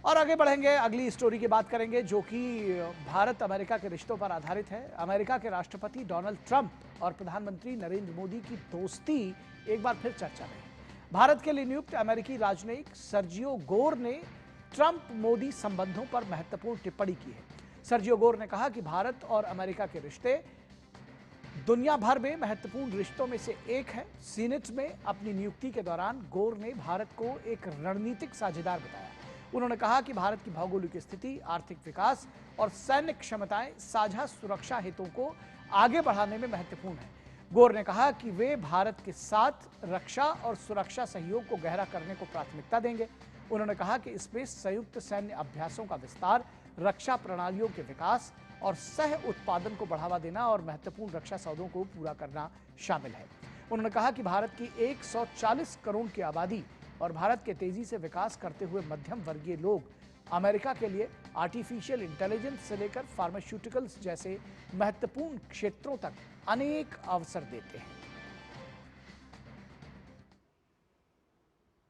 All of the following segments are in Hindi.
और आगे बढ़ेंगे, अगली स्टोरी की बात करेंगे जो कि भारत अमेरिका के रिश्तों पर आधारित है। अमेरिका के राष्ट्रपति डोनाल्ड ट्रंप और प्रधानमंत्री नरेंद्र मोदी की दोस्ती एक बार फिर चर्चा में है। भारत के लिए नियुक्त अमेरिकी राजनयिक सर्जियो गोर ने ट्रंप मोदी संबंधों पर महत्वपूर्ण टिप्पणी की है। सर्जियो गोर ने कहा कि भारत और अमेरिका के रिश्ते दुनिया भर में महत्वपूर्ण रिश्तों में से एक है। सीनेट में अपनी नियुक्ति के दौरान गोर ने भारत को एक रणनीतिक साझेदार बताया। उन्होंने कहा कि भारत की भौगोलिक स्थिति, आर्थिक विकास और सैन्य क्षमताएं साझा सुरक्षा हितों को आगे बढ़ाने में महत्वपूर्ण है। गोर ने कहा कि वे भारत के साथ रक्षा और सुरक्षा सहयोग को गहरा करने को प्राथमिकता देंगे। उन्होंने कहा कि इसमें संयुक्त सैन्य अभ्यासों का विस्तार, रक्षा प्रणालियों के विकास और सह उत्पादन को बढ़ावा देना और महत्वपूर्ण रक्षा सौदों को पूरा करना शामिल है। उन्होंने कहा कि भारत की 140 करोड़ की आबादी और भारत के तेजी से विकास करते हुए मध्यम वर्गीय लोग अमेरिका के लिए आर्टिफिशियल इंटेलिजेंस से लेकर फार्मास्यूटिकल्स जैसे महत्वपूर्ण क्षेत्रों तक अनेक अवसर देते हैं।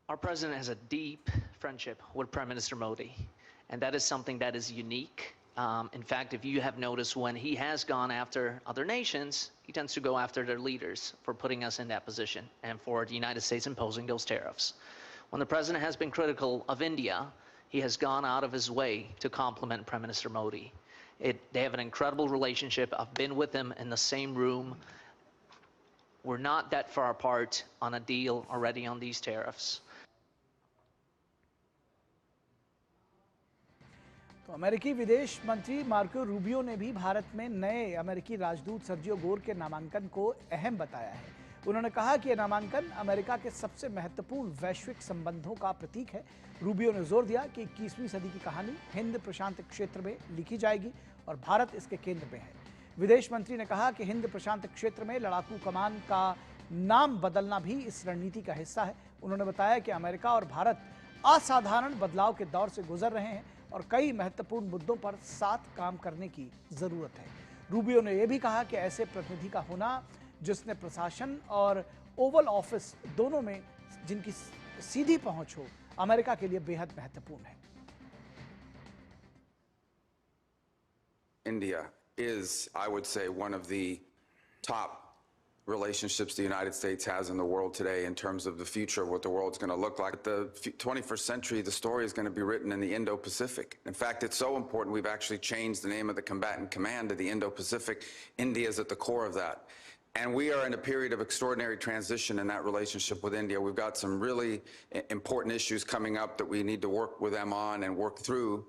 Our president has a deep friendship with Prime Minister Modi, and that is something that is unique. In fact, if you have noticed, when he has gone after other nations, he tends to go after their leaders for putting us in that position and for the United States imposing those tariffs. When the president has been critical of India, he has gone out of his way to compliment Prime Minister Modi. They have an incredible relationship. I've been with him in the same room. We're not that far apart on a deal already on these tariffs. तो अमेरिकी विदेश मंत्री मार्को रूबियो ने भी भारत में नए अमेरिकी राजदूत सर्जियो गोर के नामांकन को अहम बताया है। उन्होंने कहा कि यह नामांकन अमेरिका के सबसे महत्वपूर्ण वैश्विक संबंधों का प्रतीक है। रूबियो ने जोर दिया कि 21वीं सदी की कहानी हिंद प्रशांत क्षेत्र में लिखी जाएगी और भारत इसके केंद्र में है। विदेश मंत्री ने कहा कि हिंद प्रशांत क्षेत्र में लड़ाकू कमान का नाम बदलना भी इस रणनीति का हिस्सा है। उन्होंने बताया कि अमेरिका और भारत असाधारण बदलाव के दौर से गुजर रहे हैं और कई महत्वपूर्ण मुद्दों पर साथ काम करने की जरूरत है। रूबियो ने यह भी कहा कि ऐसे प्रतिनिधि का होना जिसने प्रशासन और ओवल ऑफिस दोनों में जिनकी सीधी पहुंच हो, अमेरिका के लिए बेहद महत्वपूर्ण है। India is, I would say, one of the top relationships the United States has in the world today in terms of the future of what the world's going to look like. The 21st century, the story is going to be written in the Indo-Pacific. In fact, it's so important we've actually changed the name of the combatant command to the Indo-Pacific. India is at the core of that. And we are in a period of extraordinary transition in that relationship with India. We've got some really important issues coming up that we need to work with them on and work through.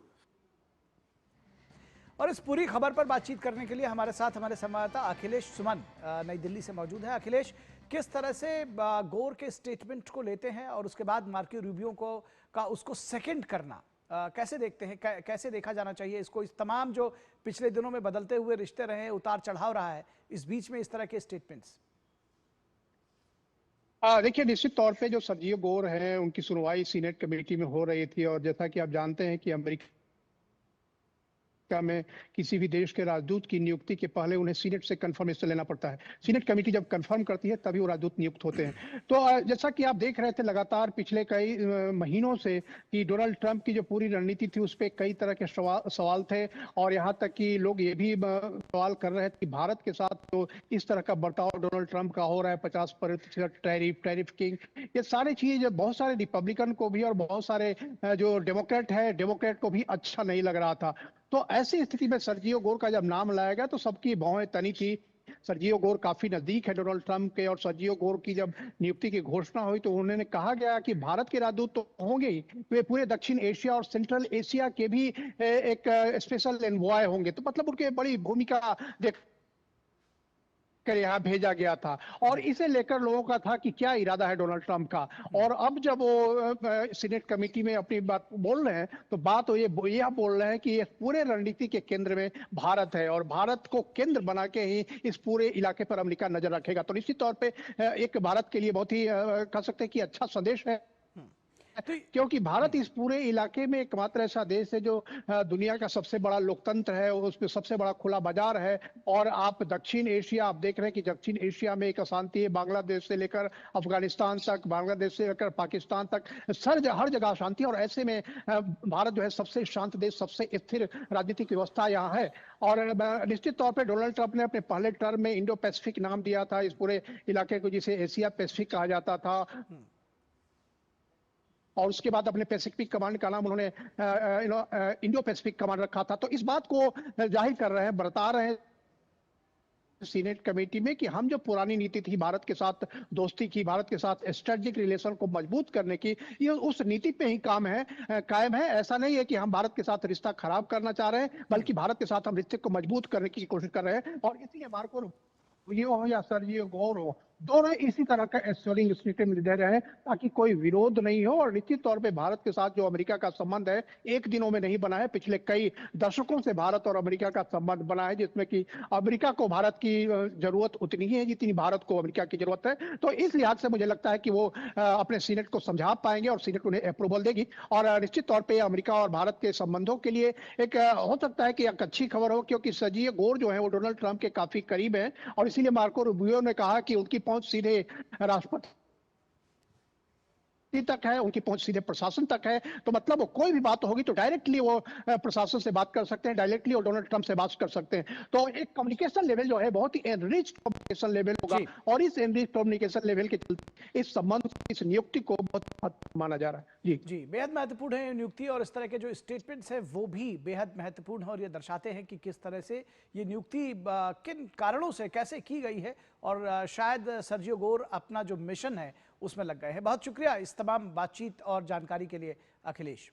और इस पूरी खबर पर बातचीत करने के लिए हमारे साथ हमारे संवाददाता अखिलेश सुमन नई दिल्ली से मौजूद है। अखिलेश, किस तरह से गोर के स्टेटमेंट को लेते हैं और उसके बाद मार्को रूबियो का उसको सेकंड करना कैसे देखते हैं, कैसे देखा जाना चाहिए इसको? इस तमाम जो पिछले दिनों में बदलते हुए रिश्ते रहे, उतार चढ़ाव रहा है, इस बीच में इस तरह के स्टेटमेंट्स। देखिए, निश्चित तौर पे जो सर्जियो गोर हैं उनकी सुनवाई सीनेट कमेटी में हो रही थी और जैसा कि आप जानते हैं कि अमेरिका में किसी भी देश के राजदूत की नियुक्ति के पहले उन्हें सीनेट से कंफर्मेशन लेना पड़ता है। सीनेट कमेटी जब कंफर्म करती है तभी वो राजदूत नियुक्त होते हैं। तो जैसा कि आप देख रहे थे लगातार पिछले कई महीनों से कि डोनाल्ड ट्रंप की जो पूरी रणनीति थी उस पर कई तरह के सवाल थे और यहाँ तक कि लोग ये भी सवाल कर रहे थे कि भारत के साथ तो इस तरह का बर्ताव डोनाल्ड ट्रंप का हो रहा है, 50% टैरिफ किंग, ये सारी चीजें जो बहुत सारे रिपब्लिकन को भी और बहुत सारे जो डेमोक्रेट को भी अच्छा नहीं लग रहा था। तो ऐसी स्थिति में सर्जियो गोर का जब नाम लाया गया तो सबकी भौहें तनी थी। सर्जियो गोर काफी नजदीक है डोनाल्ड ट्रंप के और सर्जियो गोर की जब नियुक्ति की घोषणा हुई तो उन्होंने कहा गया कि भारत के राजदूत तो होंगे ही, वे पूरे दक्षिण एशिया और सेंट्रल एशिया के भी एक स्पेशल एनवॉय होंगे। तो मतलब उनके बड़ी भूमिका देख कर यहाँ भेजा गया था और इसे लेकर लोगों का था कि क्या इरादा है डोनाल्ड ट्रंप का। और अब जब वो सीनेट कमेटी में अपनी बात बोल रहे हैं तो बात तो ये बोल रहे हैं कि ये पूरे रणनीति के केंद्र में भारत है और भारत को केंद्र बना के ही इस पूरे इलाके पर अमेरिका नजर रखेगा। तो निश्चित तौर पे एक भारत के लिए बहुत ही कह सकते हैं कि अच्छा संदेश है क्योंकि भारत इस पूरे इलाके में एकमात्र ऐसा देश है जो दुनिया का सबसे बड़ा लोकतंत्र है, उसमें सबसे बड़ा खुला बाजार है। और आप दक्षिण एशिया, आप देख रहे हैं कि दक्षिण एशिया में एक अशांति है, बांग्लादेश से लेकर अफगानिस्तान तक, बांग्लादेश से लेकर पाकिस्तान तक, हर जगह अशांति। और ऐसे में भारत जो है सबसे शांत देश, सबसे स्थिर राजनीतिक व्यवस्था यहाँ है। और निश्चित तौर पर डोनाल्ड ट्रंप ने अपने पहले टर्म में इंडो पैसिफिक नाम दिया था इस पूरे इलाके को, जिसे एशिया पैसिफिक कहा जाता था। और उसके बाद अपने पैसिफिक कमांड का नाम उन्होंने इंडो पैसिफिक कमांड रखा था। तो इस बात को जाहिर कर रहे हैं, बता रहे हैं सीनेट कमेटी में कि हम जो पुरानी नीति थी भारत के साथ दोस्ती की, भारत के साथ स्ट्रेटेजिक रिलेशन को मजबूत करने की, ये उस नीति पे ही कायम है। ऐसा नहीं है कि हम भारत के साथ रिश्ता खराब करना चाह रहे हैं, बल्कि भारत के साथ हम रिश्ते को मजबूत करने की कोशिश कर रहे हैं। और इसीलिए मार्को रूबियो हो या सर्जियो गोर हो, दोनों इसी तरह का एश्योरिंग स्टेटमेंट दे रहे हैं ताकि कोई विरोध नहीं हो। और निश्चित तौर पे भारत के साथ जो अमेरिका का संबंध है एक दिनों में नहीं बना है, पिछले कई दशकों से भारत और अमेरिका का संबंध बना है, जिसमें कि अमेरिका को भारत की जरूरत उतनी ही है जितनी भारत को अमेरिका की जरूरत है। तो इस लिहाज से मुझे लगता है कि वो अपने सीनेट को समझा पाएंगे और सीनेट उन्हें अप्रूवल देगी। और निश्चित तौर पर अमेरिका और भारत के संबंधों के लिए एक हो सकता है कि एक अच्छी खबर हो, क्योंकि सर्जियो गोर जो है वो डोनाल्ड ट्रंप के काफी करीब है। और इसीलिए मार्को रूबियो ने कहा कि उनकी पहुंच सीधे राष्ट्रपति तक है, उनकी पहुंच सीधे प्रशासन तक है। तो मतलब वो कोई भी बात होगी तो डायरेक्टली वो प्रशासन से बात कर सकते हैं, डायरेक्टली वो डोनाल्ड ट्रंप से बात कर सकते हैं। तो एक कम्युनिकेशन लेवल जो है बहुत ही एनरिच कम्युनिकेशन लेवल होगा। और इस एनरिच कम्युनिकेशन लेवल के चलते इस संबंध, इस नियुक्ति को बहुत महत्वपूर्ण माना जा रहा है। जी बेहद महत्वपूर्ण है नियुक्ति, और इस तरह के जो स्टेटमेंट्स है वो भी बेहद महत्वपूर्ण है और ये दर्शाते हैं कि किस तरह से ये नियुक्ति किन कारणों से कैसे की गई है। और शायद सर्जियो गोर अपना जो मिशन है उसमें लग गए हैं। बहुत शुक्रिया इस तमाम बातचीत और जानकारी के लिए अखिलेश।